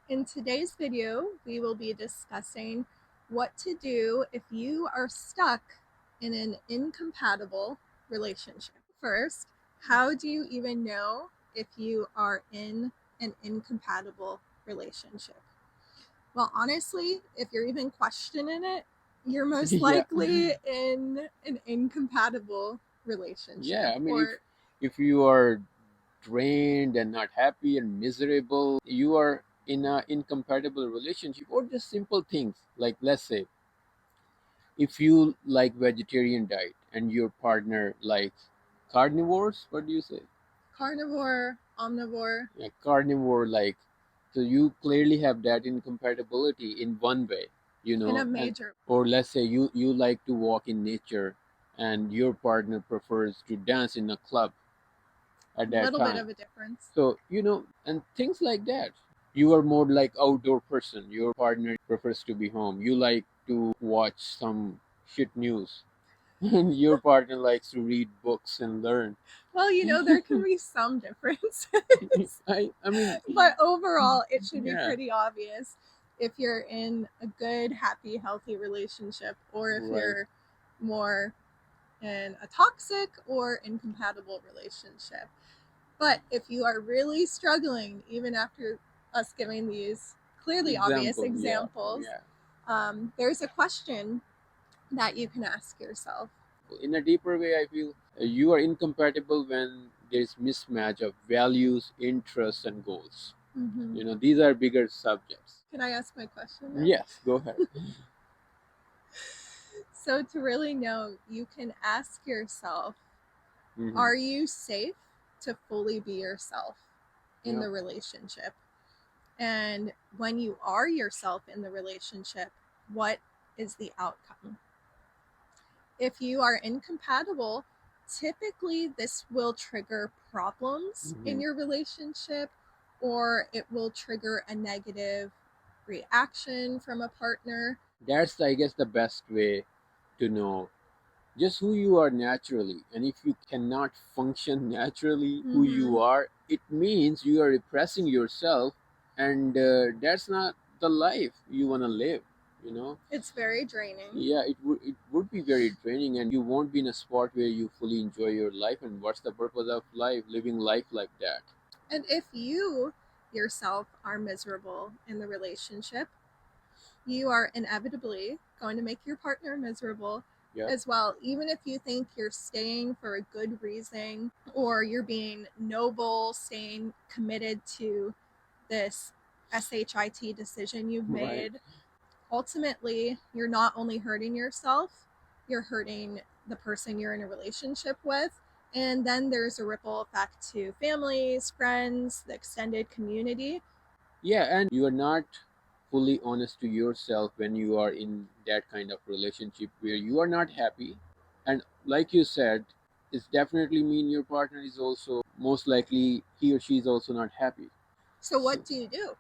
In today's video, we will be discussing what to do if you are stuck in an incompatible relationship. First, how do you even know if you are in an incompatible relationship? Well, honestly, if you're even questioning it, you're most Yeah, likely in an incompatible relationship. yeah. I mean, Or if you are drained and not happy and miserable, you are in a incompatible relationship. Or just simple things like, let's say, if you like vegetarian diet and your partner likes carnivores, what do you say? carnivore, omnivore, Yeah, carnivore like. So you clearly have that incompatibility in one way, in a and major, or let's say you like to walk in nature and your partner prefers to dance in a club at that little bit time. of a difference. So, and things like that. You are more like outdoor person. Your partner prefers to be home. You like to watch some shit news. And your partner likes to read books and learn. Well, there can be some differences, I mean, but overall, it should be yeah, pretty obvious if you're in a good, happy, healthy relationship or if right. you're more in a toxic or incompatible relationship. But if you are really struggling, even after us giving these clearly obvious Example, yeah, examples, yeah. there's a question that you can ask yourself. In a deeper way, I feel you are incompatible when there's mismatch of values, interests, and goals. Mm-hmm. These are bigger subjects. Can I ask my question now? Yes, go ahead. So, to really know, you can ask yourself, Hmm. are you safe to fully be yourself in Yeah. the relationship? And when you are yourself in the relationship, what is the outcome? If you are incompatible, typically this will trigger problems in Hmm. your relationship, or it will trigger a negative reaction from a partner. That's, I guess, the best way to know just who you are naturally. And if you cannot function naturally who Mm-hmm. you are, it means you are repressing yourself, and that's not the life you want to live. You know, It's very draining. yeah, it would be very draining, and you won't be in a spot where you fully enjoy your life. And what's the purpose of life? Living life like that. And if you yourself are miserable in the relationship, you are inevitably going to make your partner miserable Yeah. as well. Even if you think you're staying for a good reason or you're being noble, staying committed to this SHIT decision you've Right. made, ultimately, you're not only hurting yourself, you're hurting the person you're in a relationship with. And then there's a ripple effect to families, friends, the extended community. Yeah, and you are not fully honest to yourself when you are in that kind of relationship where you are not happy. And like you said, it's definitely mean your partner is also most likely he or she is also not happy. So, So, what do you do?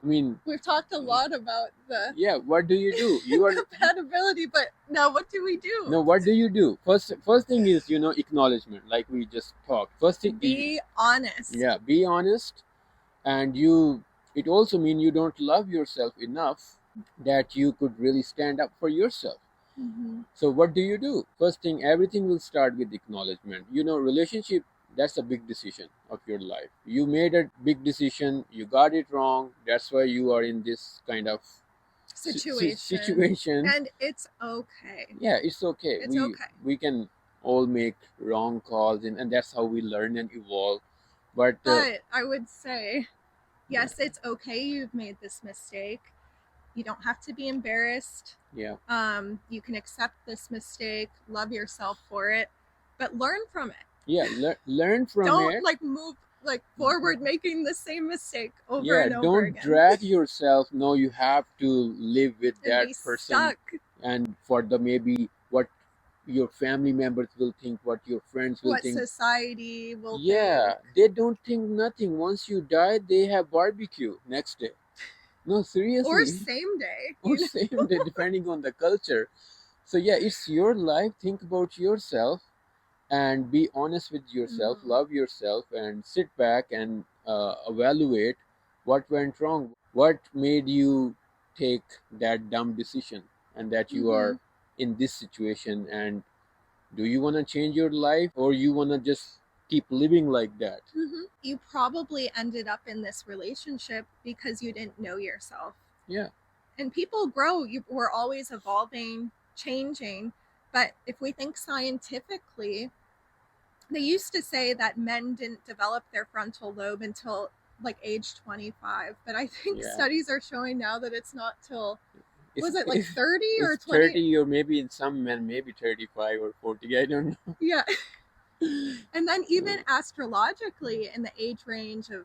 I mean, We've talked a lot about the yeah, what do you do? You are incompatibility, but now what do we do? no, what do you do? First thing is, acknowledgement, like we just talked. First thing, Be honest. yeah, be honest, and you. It also mean you don't love yourself enough that you could really stand up for yourself. Mm-hmm. So what do you do? First thing, everything will start with acknowledgement. Relationship, that's a big decision of your life. You made a big decision, you got it wrong. That's why you are in this kind of Situation. situation. And it's okay. Yeah, it's okay. It's We okay. we can all make wrong calls, and that's how we learn and evolve. But But I would say, yeah, yes, it's okay you've made this mistake. You don't have to be embarrassed. yeah, You can accept this mistake, love yourself for it, but learn from it. yeah. Learn from Don't it. like move like forward making the same mistake over Yeah, and over don't again drag yourself. No, you have to live with and that be person, stuck. and for the maybe what your family members will think, what your friends will What think. society will think. Yeah, they don't think nothing. Once you die, they have barbecue next day. No, Or seriously. same day, Or same day, depending on the culture. So yeah, it's your life. Think about yourself and be honest with yourself. Mm-hmm. Love yourself and sit back and evaluate what went wrong. What made you take that dumb decision, and that you Mm-hmm. are in this situation? And do you want to change your life, or you want to just keep living like that? Mm-hmm. You probably ended up in this relationship because you didn't know yourself. Yeah. And people grow, we're always evolving, changing. But if we think scientifically, they used to say that men didn't develop their frontal lobe until like age 25, but I think Yeah. studies are showing now that it's not till, it's, was it like it's 30 or it's 20? 30, or maybe in some men maybe 35 or 40, I don't know. Yeah. And then even astrologically in the age range of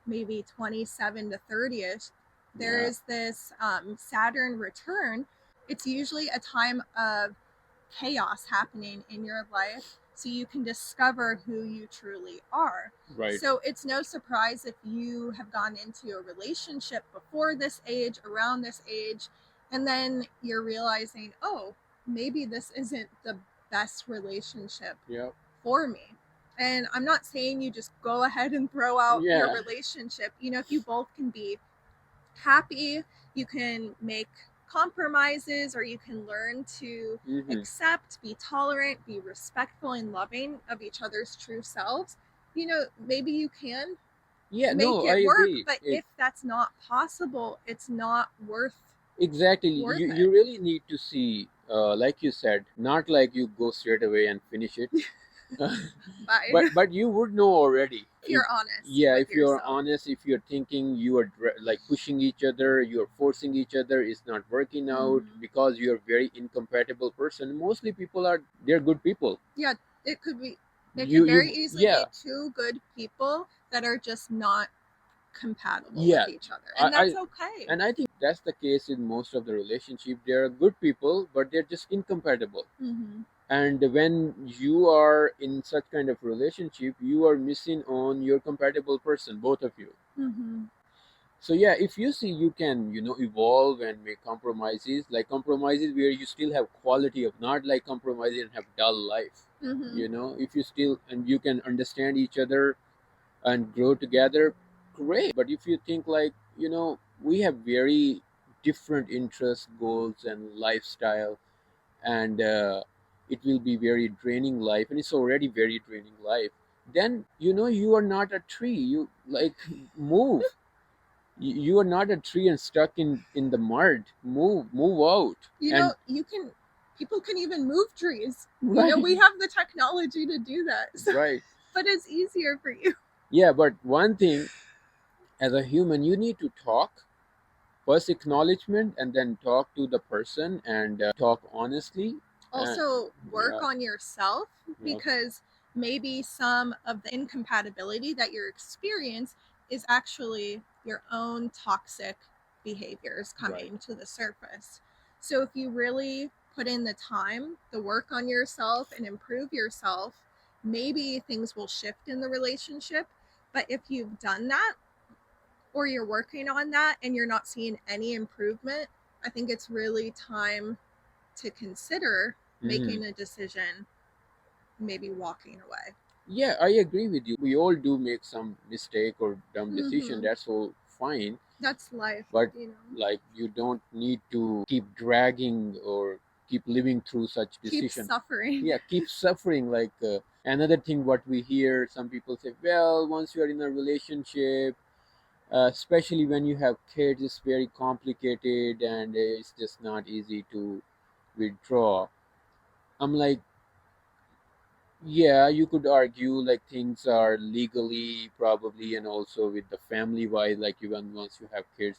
maybe 27 to 30ish, there Yeah. is this Saturn return. It's usually a time of chaos happening in your life so you can discover who you truly are. Right. So it's no surprise if you have gone into a relationship before this age, around this age, and then you're realizing, oh, maybe this isn't the best relationship Yeah. for me. And I'm not saying you just go ahead and throw out your Yeah. relationship. You know, if you both can be happy, you can make compromises, or you can learn to Mm-hmm. accept, be tolerant, be respectful and loving of each other's true selves. You know, maybe you can Yeah, make no, I it work, agree. but if that's not possible, it's not Exactly. worth You it. really need to see, like you said, not like you go straight away and finish it. Bye. But you would know already If if, you're honest yeah, with if you're yourself. honest, if you're thinking you are like pushing each other, you're forcing each other, it's not working out Mm-hmm. because you're a very incompatible person. Mostly people are, they're good people. Yeah, it could be, it could very You easily Yeah. be two good people that are just not compatible Yeah. with each other, and I that's okay. and I think that's the case in most of the relationship. They're good people, but they're just incompatible. Mm-hmm. And when you are in such kind of relationship, you are missing on your compatible person, both of you. Mm-hmm. So yeah, if you see you can, evolve and make compromises, like compromises where you still have quality of, not like compromising and have dull life. Mm-hmm. If you still, and you can understand each other and grow together, great. But if you think like, we have very different interests, goals, and lifestyle, and it will be very draining life, and it's already very draining life, then you are not a tree. You like move. You are not a tree and stuck in the mud. Move out. You know, And you can, people can even move trees. You know, right. we have the technology to do that. So, Right. but it's easier for you. Yeah, but one thing, as a human, you need to talk first, acknowledgement, and then talk to the person and talk honestly. uh, Also, work yeah. on yourself, Yeah. because maybe some of the incompatibility that you're experiencing is actually your own toxic behaviors Right. coming to the surface. So if you really put in the time, the work on yourself, and improve yourself, maybe things will shift in the relationship. But if you've done that, or you're working on that and you're not seeing any improvement, I think it's really time to consider Hmm. making a decision, maybe walking away. Yeah, I agree with you. We all do make some mistake or dumb decision. Mm-hmm. That's all fine. That's life, But you know. like, you don't need to keep dragging or keep living through such Keep decision. suffering. Yeah, keep suffering. Like, another thing, what we hear, some people say, well, once you are in a relationship, especially when you have kids, it's very complicated and it's just not easy to withdraw. I'm like, yeah, you could argue like things are legally probably, and also with the family wise, like even once you have kids,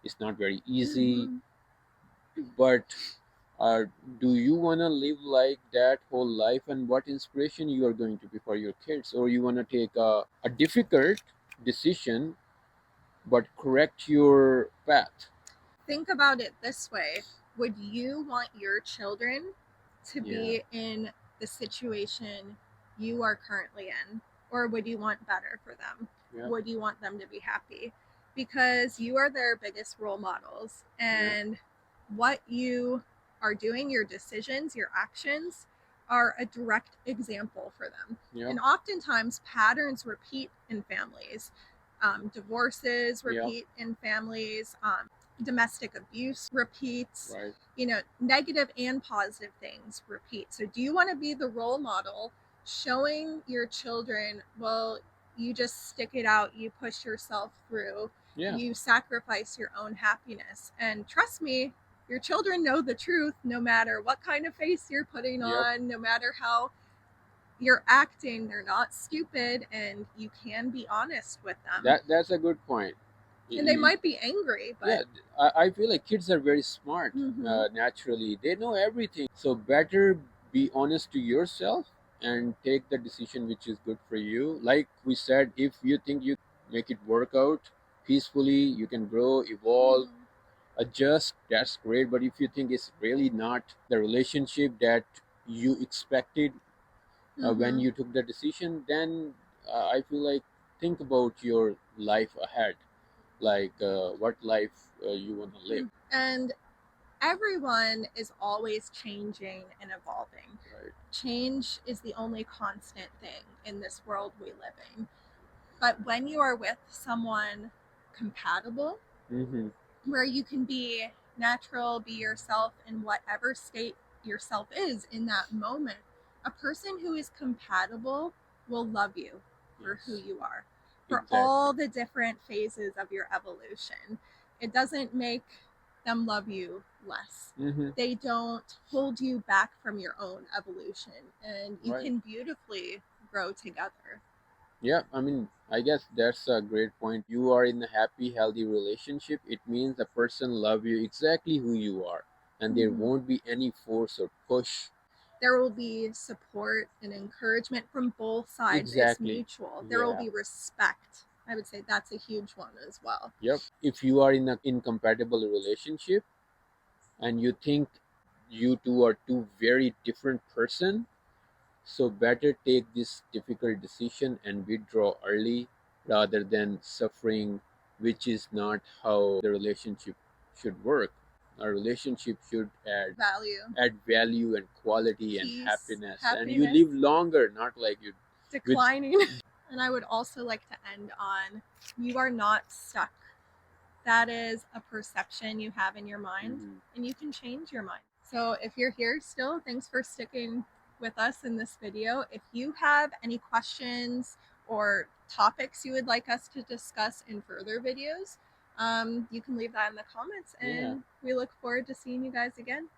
it's not very easy. Mm-hmm. But uh, do you want to live like that whole life, and what inspiration you are going to be for your kids? Or you want to take a difficult decision but correct your path? Think about it this way: would you want your children to Yeah. be in the situation you are currently in? Or would you want better for them? Yeah. Would you want them to be happy? Because you are their biggest role models. Yeah. And what you are doing, your decisions, your actions, are a direct example for them. Yeah. And oftentimes, patterns repeat in families. Divorces Yeah. repeat in families, domestic abuse repeats, Right. negative and positive things repeat. So, do you want to be the role model showing your children, well, you just stick it out, you push yourself through, Yeah. you sacrifice your own happiness? And trust me, your children know the truth no matter what kind of face you're putting Yep. on, no matter how you're acting, they're not stupid, and you can be honest with them. That's a good point. And they might be angry, Yeah, but I feel like kids are very smart. Naturally, they know everything. So better be honest to yourself and take the decision which is good for you. Like we said, if you think you make it work out peacefully, you can grow, evolve, adjust. That's great. But if you think it's really not the relationship that you expected when you took the decision, then I feel like think about your life ahead, like what life you want to live. And everyone is always changing and evolving. Right. Change is the only constant thing in this world we live in. But when you are with someone compatible, Mm-hmm. where you can be natural, be yourself in whatever state yourself is in that moment, a person who is compatible will love you for who Yes. you are, for Exactly. all the different phases of your evolution. It doesn't make them love you less. They don't hold you back from your own evolution, and you Right. can beautifully grow together. Yeah, I mean, I guess that's a great point. You are in a happy, healthy relationship. It means the person love you exactly who you are, and there won't be any force or push. There will be support and encouragement from both sides. It's Exactly. mutual. There will Yeah. be respect. I would say that's a huge one as well. Yep. If you are in an incompatible relationship and you think you two are two very different person, so better take this difficult decision and withdraw early rather than suffering, which is not how the relationship should work. A relationship should add value and quality and Peace, happiness, and you happiness, live longer, not like you declining. And I would also like to end on, you are not stuck. That is a perception you have in your mind, and you can change your mind. So if you're here still, thanks for sticking with us in this video. If you have any questions or topics you would like us to discuss in further videos, you can leave that in the comments, and we look forward to seeing you guys again.